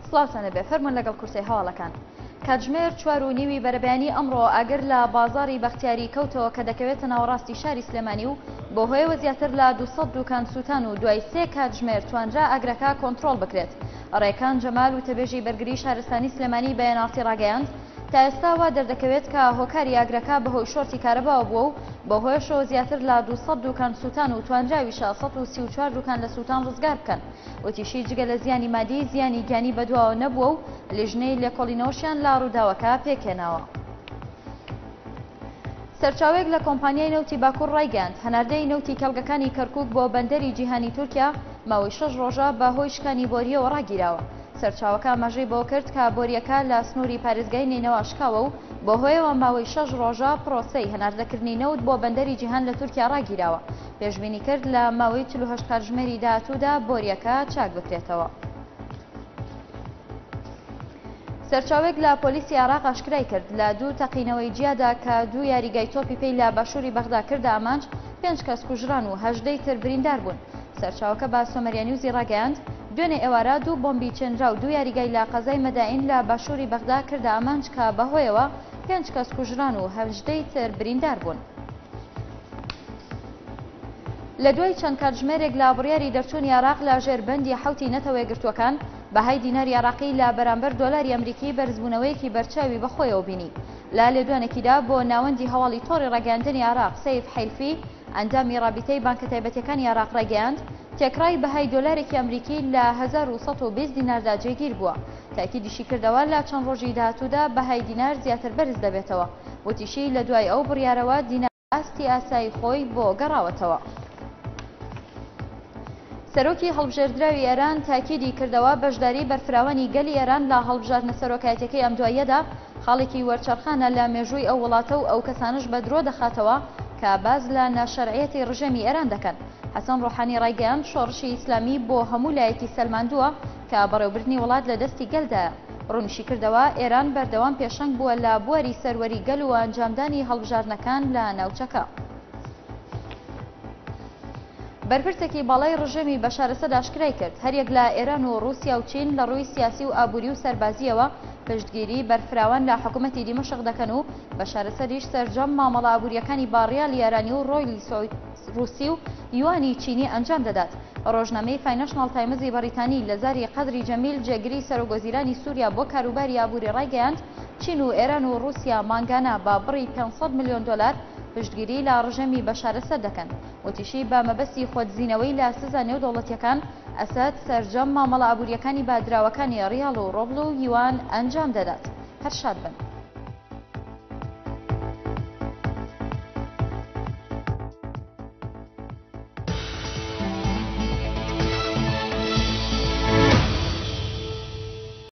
سڵاوتان لەبێ فەرموون لەگەڵ کورسەی هەواڵەکان. کاتژمێر 4:30 بەرەبەیانی ئەمڕۆ ئاگر لە بازاڕی بەختیاری کەوتەوە کە دەکەوێتە ناوەڕاستی شاری سلێمانی و بۆ هۆیەوە زیاتر لە 200 دوکان سووتان و دوای 3 کاتژمێر توانرا ئاگرەکە کۆنتڕۆڵ بکرێت. ڕێکان جەمال و تەبێژی بەرگری شارستانی سلێمانی بەیاناتی ڕاگەیاند تا ئێستا وا دەردەکەوێت کە هۆکاری ئاگرەکە بەهۆی شۆرتی کارەباوە بووە و بەهۆیەشەوە زیاتر لە 200 دوکان سووتان و توانراویشە 134 دوکان لە سووتان ڕزگار بکەن. وتیشی جگە لە زیانی مادی زیانی گیانی بەدواوە نەبووە و لیژنەی لێکۆڵینەوەشیان لە ڕووداوەکە پێکێناوە. سەرچاوێک لە کۆمپانیای نەوتی باکوور ڕایگەاند هەناردەی نەوتی کەڵگەکانی کەرکووک بۆ بەندەری جیهانی تورکیا ماوەی 6 ڕۆژە بەهۆی شکانی بۆریەوە ڕاگیراوە. سەرچاوەکە مەژەی بۆ کرد کە بۆریەکە لە سنووری پارێزگای نینەوە شکاوە و بۆ هۆیەوە ماوەی 6 ڕۆژە پرۆسەی هەناردەکردنی نەوت بۆ بەندەری جیهان لە تورکیا ڕاگیراوە. پێشبینی کرد لە ماوەی 48 کاتژمێری داهاتوودا بۆریەکە چاک بکرێتەوە. سەرچاوێک لە پۆلیسی عێراق ئاشکرای کرد لە 2 تەقینەوەی جیادا کە 2 یاریگای تۆپی پێی لە باشووری بەغدا کردە ئامانج 5 کەس کوژران و 18 تر بریندار بوون. سەرچاوەکە بە سۆمەریانیوزی ڕاگەیاند دوێنێ ئێوارە 2 بۆمبی چێنرا و 2 یاریگای لە قەزای مەدائین لە باشووری بەغدا کردە ئامانج کە بەهۆیەوە 5 کەس کوژران و 18 تر بریندار بوون. لە دوای چەند کاتژمێرێک لە بڕیاری دەرچوونی عێراق لە ژێربەندی حوتی نەتەوە یەکگرتووەکان بەهای دیناری عێراقی لە بەرامبەر دۆلاری ئەمریکی بەرزبوونەوەیەکی بەرچاوی بەخۆیەوە بینی. لە لێدوانێکیدا بۆ ناوەندی هەواڵی تۆڕی ڕاگەاندنی عێراق سەیف حەیلفی ئەندامی ڕابطەی بانکە تایبەتیەکانی عێراق ڕاگەاند تێکڕای بەهای دۆلارێکی ئەمریکی لە 1120 دیناردا جێگیر بووە. تاکیدیشی کردەوە لە چەند ڕۆژی داهاتوودا بەهای دینار زیاتر بەرز دەبێتەوە. وتیشی لە دوای ئەو بڕیارەوە دینار ئاستی ئاسایی خۆی بۆ گەڕاوەتەوە. سەرۆکی هەڵبژێردراوی ئێران تاکیدی کردەوە بەشداری بەرفراوانی گەلی ئێران لە هەڵبژاردنە سەرۆکایەتەکەی ئەم دواییەدا خاڵێکی وەرچەرخانە لە مێژووی ئەو وڵاتە و ئەو کەسانش بە درۆ دەخاتەوە کە باز لە ناشەرعیەتی ڕژێمی ئێران دەکەن. حەسەن ڕۆحانی ڕایگەیاند شۆڕشی ئیسلامی بۆ هەموو لایەکی سەلماندووە کە بەڕێوەبردنی وڵات لە دەستی گەلدایە. ڕوونیشی کردەوە ئێران بەردەوام پێشەنگ بووە لە بواری سەروەری گەل و ئەنجامدانی هەڵبژاردنەکان لە ناوچەکە. بەرپرسێکی باڵای ڕژێمی بەشار ئەسەد ئاشکرای کرد هەریەک لە ئێران و ڕووسیا و چین لە ڕووی سیاسی و ئابووری و سەربازیەوە پشتگیری بەرفراوان لە حکوومەتی دیمەشق دەکەن و بەشار ئەسەدیش سەرجەم مامەڵە ئابووریەکانی باڕیالی ئێرانی و ڕۆیلی ڕووسی و یوانی چینی ئەنجام دەدات. ڕۆژنامەی فاینانشنال تایمزی بەریتانی لە زاری قەدری جەمیل جێگری سەرۆگۆزیرانی سووریا بۆ کاروباری ئابووری ڕایگەیاند چین و ئێران و ڕووسیا مانگانە بە بڕی 500 میلیۆن دۆلار پشتگیری لە ڕژێمی بەشار ئەسەد دەکەن. وتیشی بە مەبەستی خۆتزیینەوەی لە سزا نێودەوڵەتیەکان ئەسەد سەرجەم مامەڵە ئابووریەکانی بادراوەکانی ڕیاڵ و ڕۆبڵ و یوان ئەنجام دەدات. هەر شاد بن.